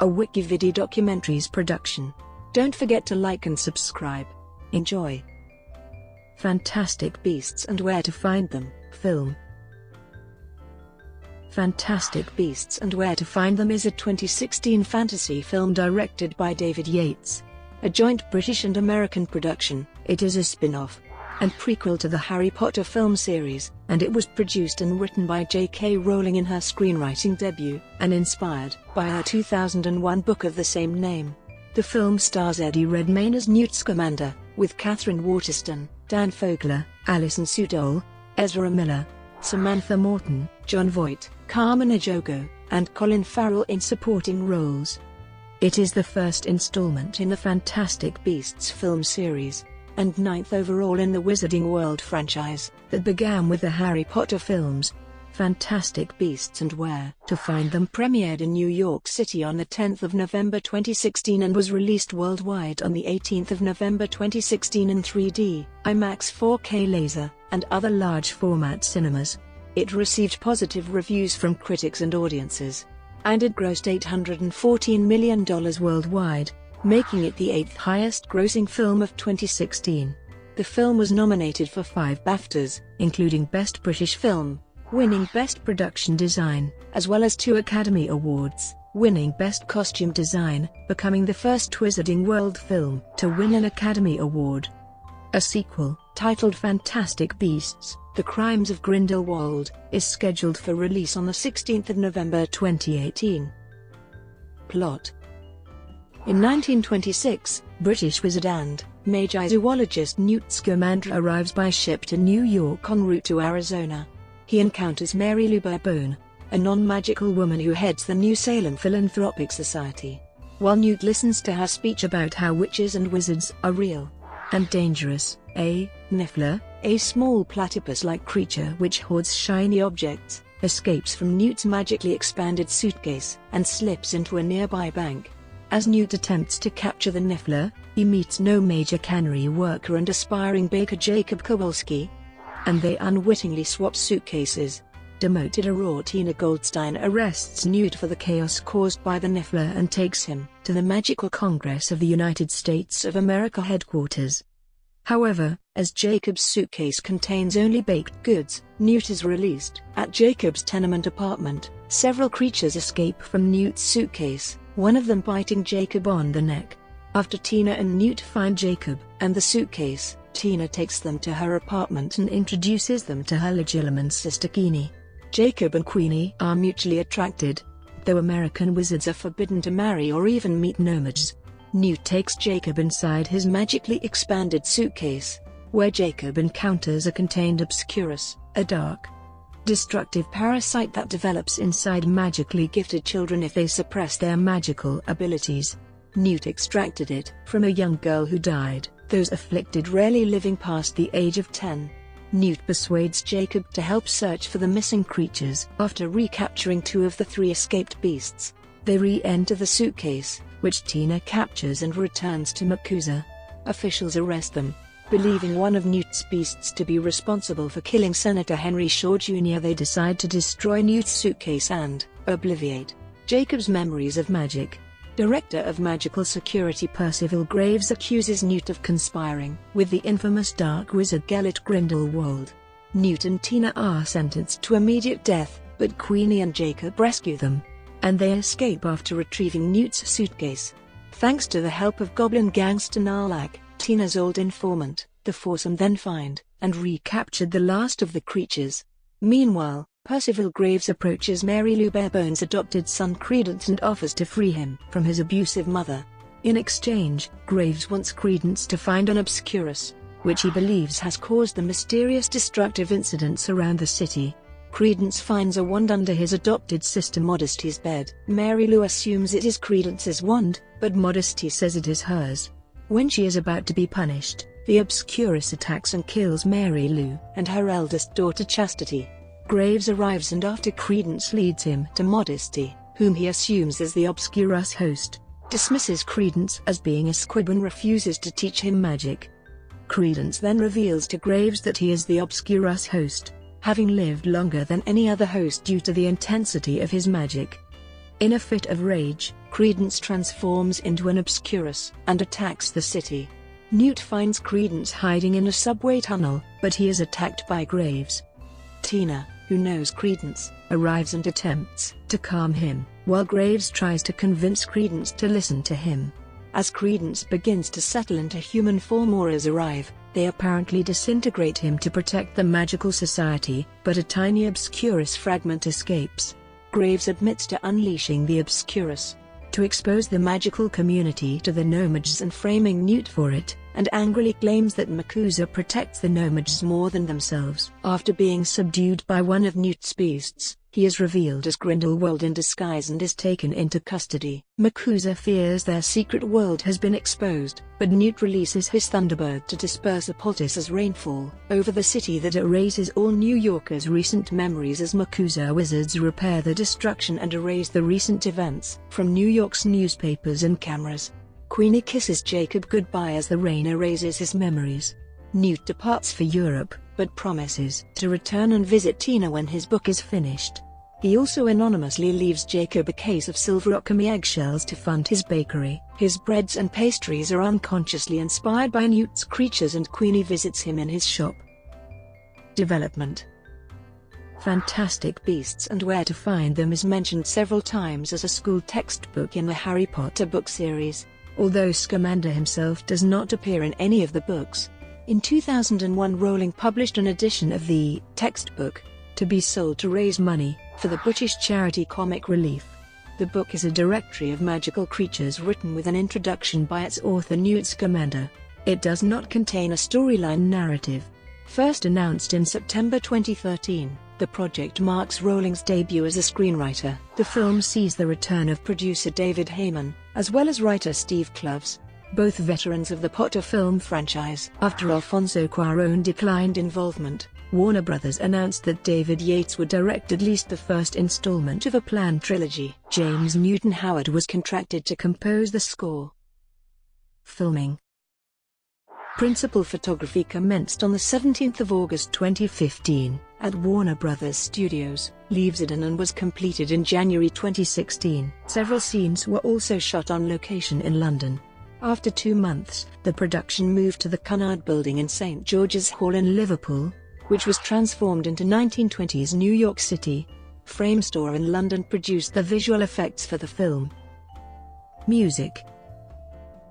a WikiVidi documentaries production. Don't forget to like and subscribe. Enjoy. Fantastic Beasts and Where to Find Them, film. Fantastic Beasts and Where to Find Them is a 2016 fantasy film directed by David Yates. A joint British and American production, it is a spin-off and prequel to the Harry Potter film series, and it was produced and written by J.K. Rowling in her screenwriting debut, and inspired by her 2001 book of the same name. The film stars Eddie Redmayne as Newt Scamander, with Katherine Waterston, Dan Fogler, Alison Sudol, Ezra Miller, Samantha Morton, Jon Voight, Carmen Ejogo, and Colin Farrell in supporting roles. It is the first installment in the Fantastic Beasts film series, and ninth overall in the Wizarding World franchise, that began with the Harry Potter films. Fantastic Beasts and Where to Find Them premiered in New York City on the 10th of November 2016 and was released worldwide on the 18th of November 2016 in 3D, IMAX 4K laser, and other large-format cinemas. It received positive reviews from critics and audiences, and it grossed $814 million worldwide, making it the 8th highest-grossing film of 2016. The film was nominated for 5 BAFTAs, including Best British Film, winning Best Production Design, as well as 2 Academy Awards, winning Best Costume Design, becoming the first Wizarding World film to win an Academy Award. A sequel, titled Fantastic Beasts: The Crimes of Grindelwald, is scheduled for release on the 16th of November 2018. Plot. In 1926, British wizard and Magi zoologist Newt Scamander arrives by ship to New York en route to Arizona. He encounters Mary Lou Barebone, a non-magical woman who heads the New Salem Philanthropic Society. While Newt listens to her speech about how witches and wizards are real and dangerous, a Niffler, a small platypus-like creature which hoards shiny objects, escapes from Newt's magically expanded suitcase and slips into a nearby bank. As Newt attempts to capture the Niffler, he meets no major cannery worker and aspiring baker Jacob Kowalski, and they unwittingly swap suitcases. Demoted Aurora Tina Goldstein arrests Newt for the chaos caused by the Niffler and takes him to the Magical Congress of the United States of America headquarters. However, as Jacob's suitcase contains only baked goods, Newt is released. At Jacob's tenement apartment, several creatures escape from Newt's suitcase, one of them biting Jacob on the neck. After Tina and Newt find Jacob and the suitcase, Tina takes them to her apartment and introduces them to her legitimate sister Queenie. Jacob and Queenie are mutually attracted, though American wizards are forbidden to marry or even meet nomads. Newt takes Jacob inside his magically expanded suitcase, where Jacob encounters a contained Obscurus, a dark, destructive parasite that develops inside magically gifted children if they suppress their magical abilities. Newt extracted it from a young girl who died, those afflicted rarely living past the age of 10. Newt persuades Jacob to help search for the missing creatures. After recapturing 2 of the 3 escaped beasts, they re-enter the suitcase, which Tina captures and returns to MACUSA. Officials arrest them, believing one of Newt's beasts to be responsible for killing Senator Henry Shaw Jr. They decide to destroy Newt's suitcase and obliviate Jacob's memories of magic. Director of Magical Security Percival Graves accuses Newt of conspiring with the infamous dark wizard Gellert Grindelwald. Newt and Tina are sentenced to immediate death, but Queenie and Jacob rescue them, and they escape after retrieving Newt's suitcase. Thanks to the help of goblin gangster Narlak, Tina's old informant, the foursome then find and recaptured the last of the creatures. Meanwhile, Percival Graves approaches Mary Lou Barebone's adopted son Credence and offers to free him from his abusive mother. In exchange, Graves wants Credence to find an Obscurus, which he believes has caused the mysterious destructive incidents around the city. Credence finds a wand under his adopted sister Modesty's bed. Mary Lou assumes it is Credence's wand, but Modesty says it is hers. When she is about to be punished, the Obscurus attacks and kills Mary Lou and her eldest daughter Chastity. Graves arrives and after Credence leads him to Modesty, whom he assumes is the Obscurus host, dismisses Credence as being a squib and refuses to teach him magic. Credence then reveals to Graves that he is the Obscurus host, having lived longer than any other host due to the intensity of his magic. In a fit of rage, Credence transforms into an Obscurus and attacks the city. Newt finds Credence hiding in a subway tunnel, but he is attacked by Graves. Tina, who knows Credence, arrives and attempts to calm him, while Graves tries to convince Credence to listen to him. As Credence begins to settle into human form, Aurors arrive. They apparently disintegrate him to protect the magical society, but a tiny Obscurus fragment escapes. Graves admits to unleashing the Obscurus to expose the magical community to the Nomads and framing Newt for it, and angrily claims that MACUSA protects the Nomads more than themselves. After being subdued by one of Newt's beasts, he is revealed as Grindelwald in disguise and is taken into custody. MACUSA fears their secret world has been exposed, but Newt releases his Thunderbird to disperse a poultice as rainfall over the city that erases all New Yorkers' recent memories as MACUSA wizards repair the destruction and erase the recent events from New York's newspapers and cameras. Queenie kisses Jacob goodbye as the rain erases his memories. Newt departs for Europe, but promises to return and visit Tina when his book is finished. He also anonymously leaves Jacob a case of silver Occamy eggshells to fund his bakery. His breads and pastries are unconsciously inspired by Newt's creatures, and Queenie visits him in his shop. Development. Fantastic Beasts and Where to Find Them is mentioned several times as a school textbook in the Harry Potter book series, although Scamander himself does not appear in any of the books. In 2001, Rowling published an edition of the textbook to be sold to raise money for the British charity Comic Relief. The book is a directory of magical creatures written with an introduction by its author Newt Scamander. It does not contain a storyline narrative. First announced in September 2013, the project marks Rowling's debut as a screenwriter. The film sees the return of producer David Heyman, as well as writer Steve Kloves, both veterans of the Potter film franchise. After Alfonso Cuarón declined involvement, Warner Bros. Announced that David Yates would direct at least the first installment of a planned trilogy. James Newton Howard was contracted to compose the score. Filming. Principal photography commenced on the 17th of August 2015 at Warner Bros. Studios, Leavesden, and was completed in January 2016. Several scenes were also shot on location in London. After 2 months, the production moved to the Cunard Building in St George's Hall in Liverpool, which was transformed into 1920s New York City. Framestore in London produced the visual effects for the film. Music.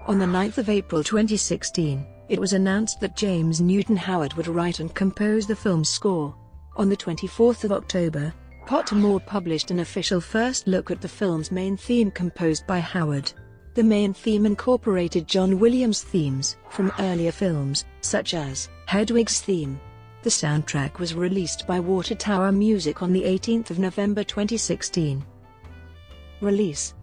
On the 9th of April 2016, it was announced that James Newton Howard would write and compose the film's score. On the 24th of October, Pottermore published an official first look at the film's main theme composed by Howard. The main theme incorporated John Williams themes from earlier films, such as Hedwig's theme. The soundtrack was released by Water Tower Music on the 18th of November 2016. Release.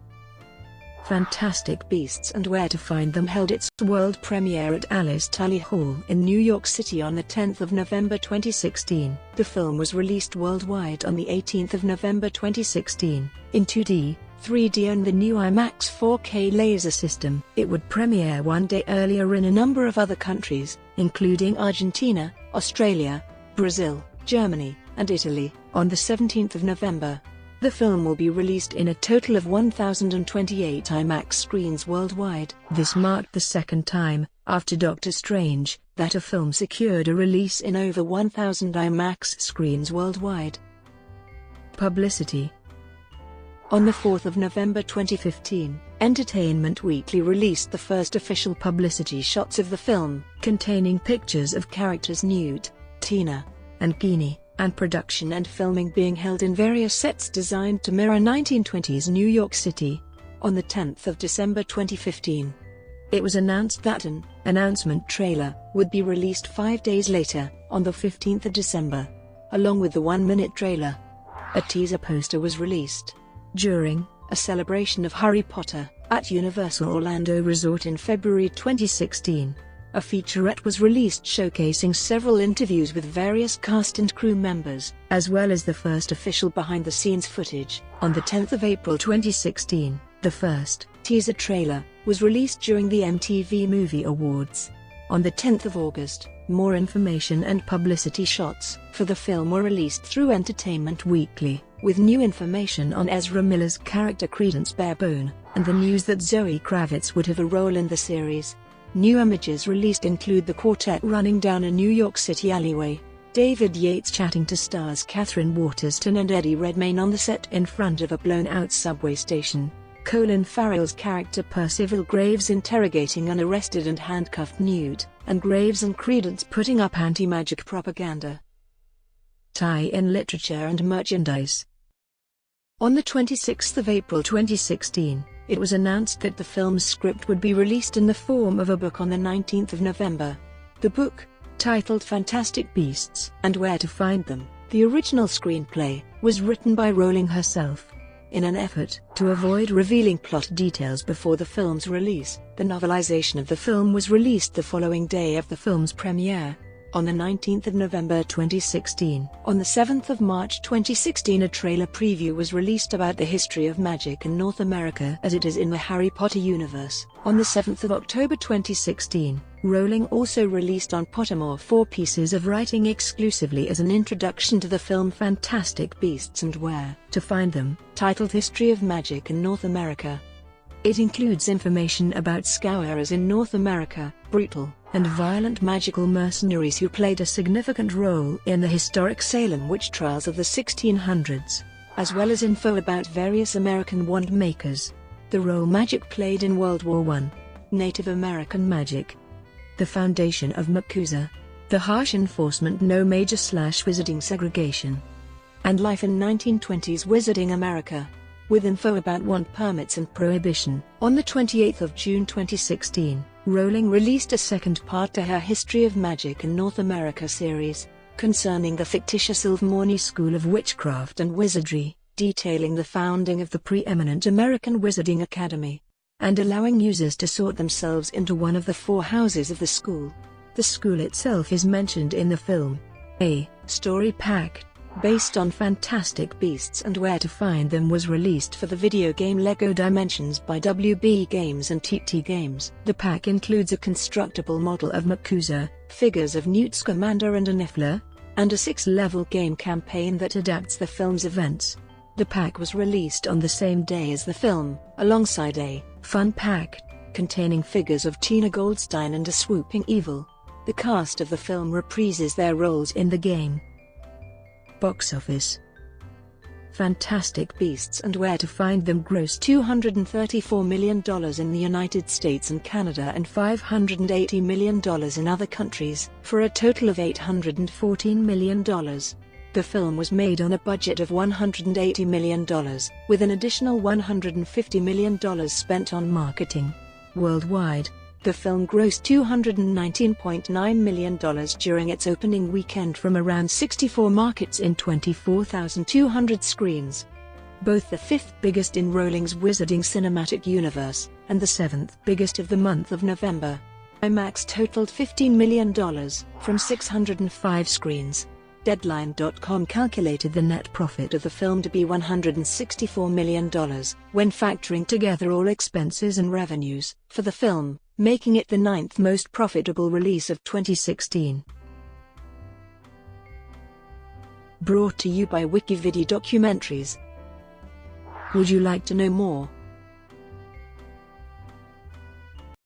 Fantastic Beasts and Where to Find Them held its world premiere at Alice Tully Hall in New York City on the 10th of November 2016. The film was released worldwide on the 18th of November 2016, in 2D, 3D and the new IMAX 4K laser system. It would premiere 1 day earlier in a number of other countries, including Argentina, Australia, Brazil, Germany, and Italy, on the 17th of November. The film will be released in a total of 1,028 IMAX screens worldwide. This marked the second time, after Doctor Strange, that a film secured a release in over 1,000 IMAX screens worldwide. Publicity. On the 4th of November 2015, Entertainment Weekly released the first official publicity shots of the film, containing pictures of characters Newt, Tina, and Queenie, and production and filming being held in various sets designed to mirror 1920s New York City. On the 10th of December 2015, it was announced that an announcement trailer would be released 5 days later, on the 15th of December. Along with the 1-minute trailer, a teaser poster was released. During a celebration of Harry Potter at Universal Orlando Resort in February 2016, a featurette was released showcasing several interviews with various cast and crew members, as well as the first official behind-the-scenes footage. On the 10th of April 2016, the first teaser trailer was released during the MTV Movie Awards. On the 10th of August, more information and publicity shots for the film were released through Entertainment Weekly. with new information on Ezra Miller's character Credence Barebone, and the news that Zoe Kravitz would have a role in the series. New images released include the quartet running down a New York City alleyway, David Yates chatting to stars Katherine Waterston and Eddie Redmayne on the set in front of a blown-out subway station, Colin Farrell's character Percival Graves interrogating an arrested and handcuffed Newt, and Graves and Credence putting up anti-magic propaganda. Tie-in literature and merchandise. On the 26th of April 2016, it was announced that the film's script would be released in the form of a book on the 19th of November. The book, titled Fantastic Beasts and Where to Find Them, the original screenplay, was written by Rowling herself. In an effort to avoid revealing plot details before the film's release, the novelization of the film was released the following day of the film's premiere, on the 19th of November 2016. On the 7th of March 2016, a trailer preview was released about the history of magic in North America as it is in the Harry Potter universe. On the 7th of October 2016, Rowling also released on Pottermore 4 pieces of writing exclusively as an introduction to the film Fantastic Beasts and Where to Find Them, titled History of Magic in North America. It includes information about Scoureras in North America, brutal and violent magical mercenaries who played a significant role in the historic Salem witch trials of the 1600s, as well as info about various American wand makers, the role magic played in World War I, Native American magic, the foundation of MACUSA, the harsh enforcement no major/wizarding segregation, and life in 1920s Wizarding America, with info about wand permits and prohibition. On the 28th of June 2016, Rowling released a second part to her History of Magic in North America series, concerning the fictitious Ilvermorny School of Witchcraft and Wizardry, detailing the founding of the preeminent American Wizarding Academy, and allowing users to sort themselves into one of the 4 houses of the school. The school itself is mentioned in the film. A story pack based on Fantastic Beasts and Where to Find Them was released for the video game LEGO Dimensions by WB Games and TT Games. The pack includes a constructible model of MACUSA, figures of Newt Scamander and a Niffler, and a 6-level game campaign that adapts the film's events. The pack was released on the same day as the film, alongside a fun pack containing figures of Tina Goldstein and a swooping evil. The cast of the film reprises their roles in the game. Box office. Fantastic Beasts and Where to Find Them grossed $234 million in the United States and Canada and $580 million in other countries, for a total of $814 million. The film was made on a budget of $180 million, with an additional $150 million spent on marketing. Worldwide, the film grossed $219.9 million during its opening weekend from around 64 markets in 24,200 screens. Both the 5th biggest in Rowling's Wizarding Cinematic Universe, and the 7th biggest of the month of November. IMAX totaled $15 million, from 605 screens. Deadline.com calculated the net profit of the film to be $164 million, when factoring together all expenses and revenues, for the film, making it the 9th most profitable release of 2016. Brought to you by WikiVidi Documentaries. Would you like to know more?